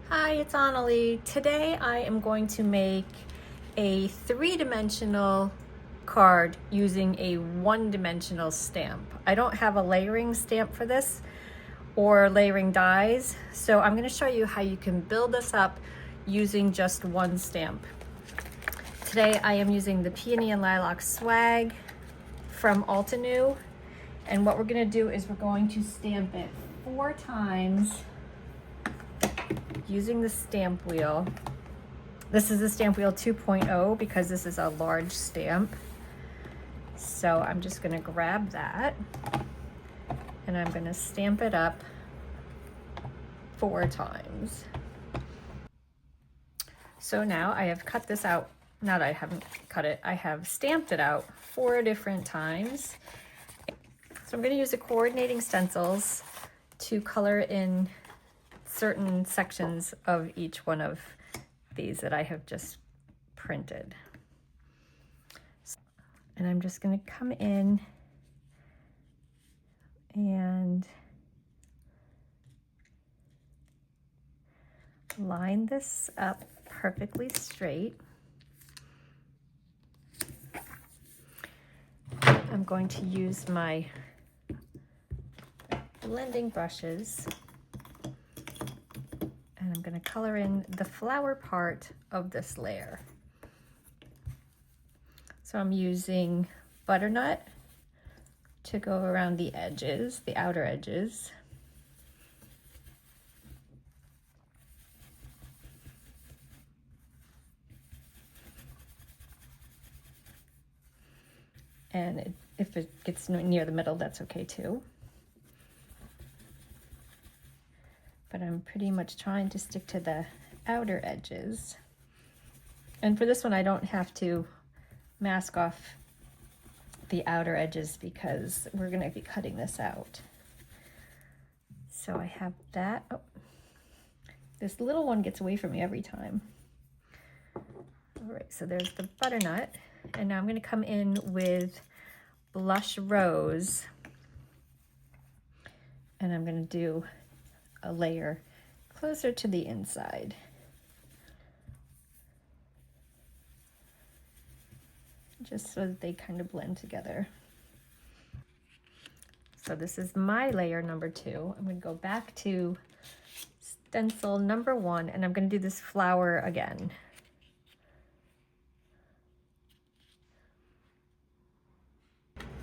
Hi, it's Annalie. Today I am going to make a three-dimensional card using a one-dimensional stamp. I don't have a layering stamp for this or layering dies, so I'm going to show you how you can build this up using just one stamp. Today I am using the Peony and Lilac Swag from Altenew, and what we're going to do is we're going to stamp it 4 times using the stamp wheel. This is a stamp wheel 2.0 because this is a large stamp. So I'm just gonna grab that and I'm gonna stamp it up 4 times. So now I have cut this out. Not I haven't cut it, I have stamped it out 4 different times. So I'm gonna use the coordinating stencils to color in certain sections of each one of these that I have just printed. And I'm just going to come in and line this up perfectly straight. I'm going to use my blending brushes and I'm going to color in the flower part of this layer. So I'm using butternut to go around the edges, the outer edges. And if it gets near the middle, that's okay too. But I'm pretty much trying to stick to the outer edges. And for this one, I don't have to mask off the outer edges because we're going to be cutting this out. So I have that. Oh, this little one gets away from me every time. All right, so there's the butternut. And now I'm going to come in with blush rose. And I'm going to do a layer closer to the inside. Just so that they kind of blend together. So this is my layer number 2. I'm going to go back to stencil number 1 and I'm going to do this flower again.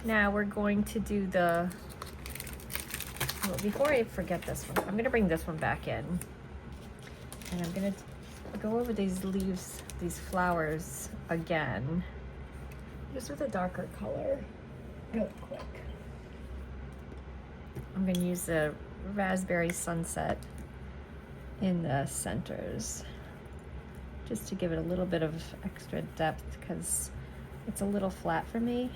Now we're going to do the, well, before I forget this one, I'm going to bring this one back in. And I'm going to go over these leaves, these flowers again, just with a darker color, real quick. I'm going to use the raspberry sunset in the centers, just to give it a little bit of extra depth because it's a little flat for me.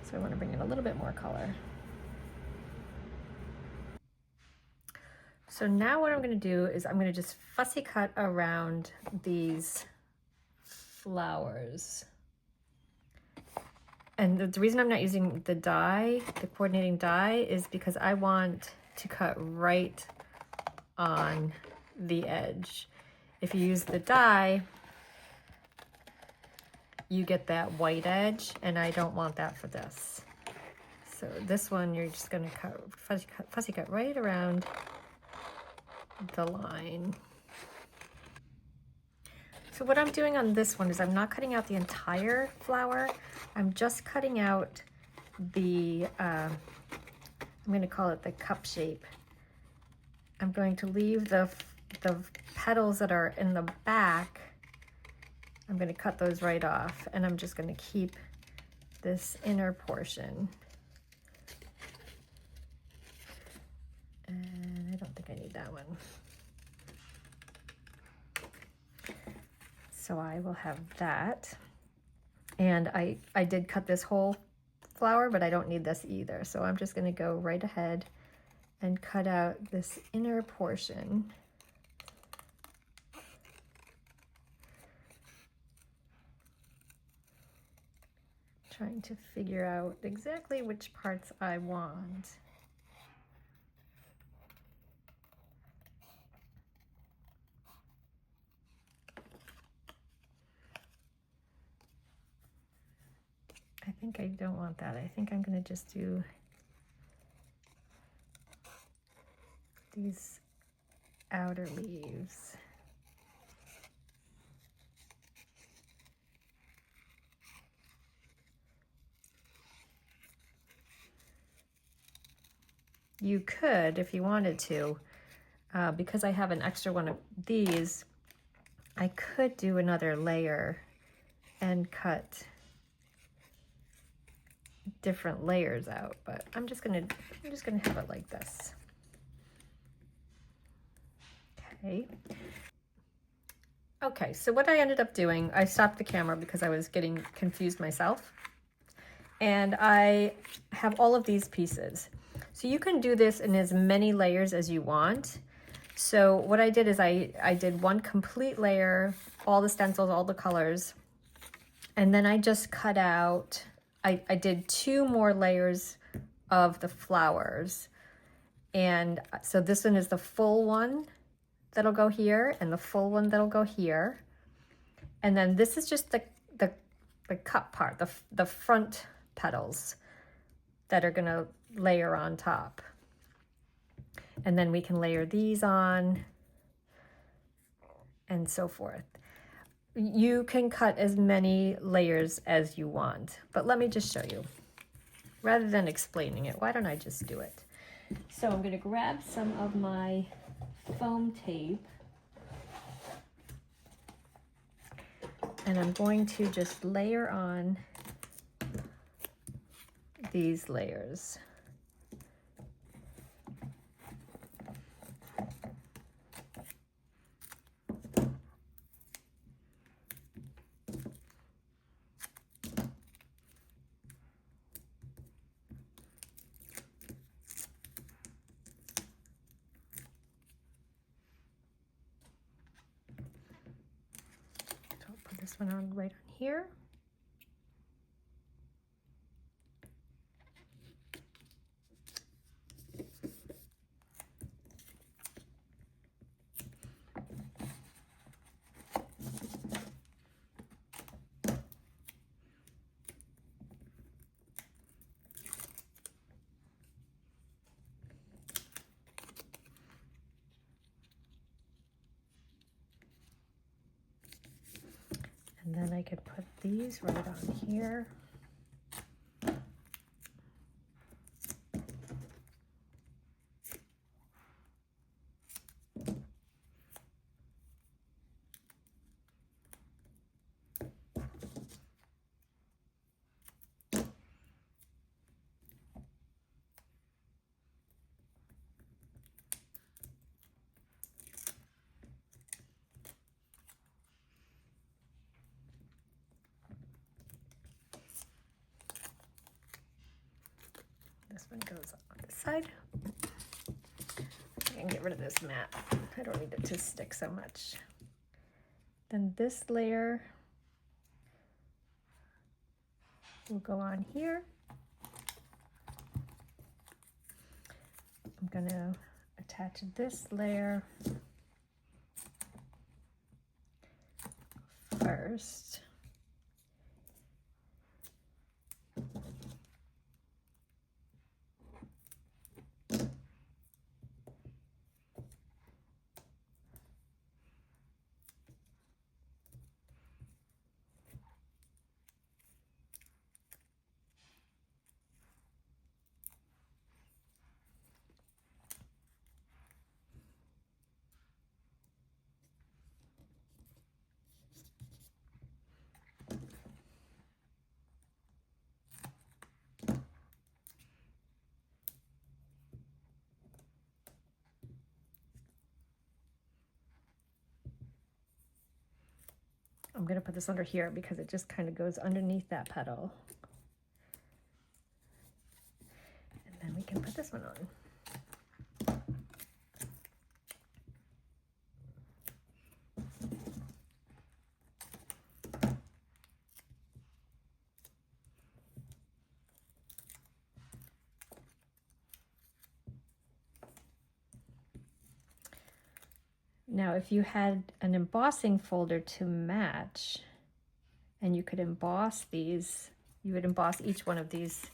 So I want to bring in a little bit more color. So now what I'm going to do is I'm going to just fussy cut around these flowers. And the reason I'm not using the die, the coordinating die, is because I want to cut right on the edge. If you use the die, you get that white edge, and I don't want that for this. So this one, you're just going to fussy cut right around the line. So what I'm doing on this one is I'm not cutting out the entire flower. I'm just cutting out the, I'm going to call it the cup shape. I'm going to leave the petals that are in the back. I'm going to cut those right off, and I'm just going to keep this inner portion. And I don't think I need that one. So I will have that. And I did cut this whole flower, but I don't need this either. So I'm just going to go right ahead and cut out this inner portion. Trying to figure out exactly which parts I want. I think I don't want that. I think I'm gonna just do these outer leaves. You could, if you wanted to, because I have an extra one of these, I could do another layer and cut different layers out, but I'm just gonna have it like this. Okay. Okay, so what I ended up doing, I stopped the camera because I was getting confused myself. And I have all of these pieces. So you can do this in as many layers as you want. So what I did is I did one complete layer, all the stencils, all the colors, and then I just cut out, I did 2 more layers of the flowers. And so this one is the full one that'll go here, and the full one that'll go here. And then this is just the cut part, the front petals that are gonna layer on top. And then we can layer these on and so forth. You can cut as many layers as you want, but let me just show you. Rather than explaining it, why don't I just do it? So I'm gonna grab some of my foam tape and I'm going to just layer on these layers. So I'll put this one on right on here. And then I could put these right on here. This one goes on this side. I can get rid of this mat. I don't need it to stick so much. Then this layer will go on here. I'm gonna attach this layer first. I'm gonna put this under here because it just kind of goes underneath that petal. And then we can put this one on. Now, if you had an embossing folder to match, and you could emboss these you would emboss each one of these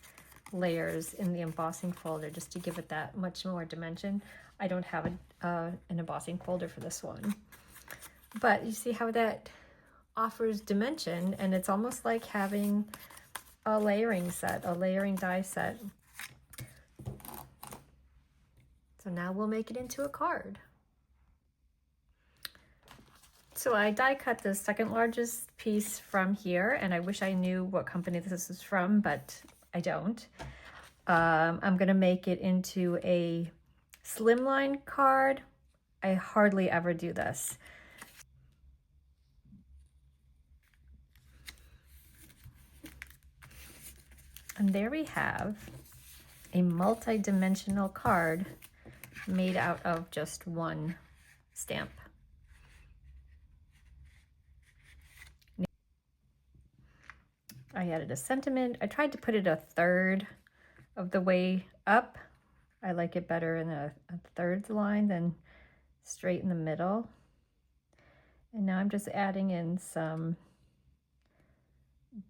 layers in the embossing folder just to give it that much more dimension. I don't have an embossing folder for this one. But you see how that offers dimension, and it's almost like having a layering set, a layering die set. So now we'll make it into a card. So I die cut the second largest piece from here, and I wish I knew what company this is from, but I don't. I'm gonna make it into a slimline card. I hardly ever do this. And there we have a multi-dimensional card made out of just one stamp. I added a sentiment. I tried to put it a third of the way up. I like it better in a third line than straight in the middle. And now I'm just adding in some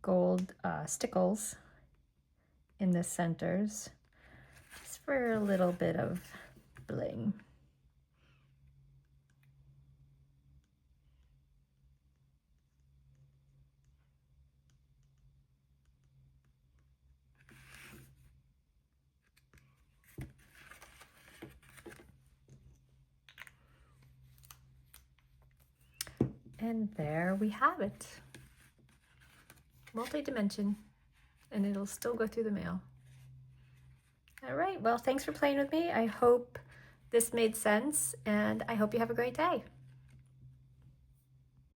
gold stickles in the centers, just for a little bit of bling. And there we have it. Multi-dimension, and it'll still go through the mail. All right, well, thanks for playing with me. I hope this made sense, and I hope you have a great day.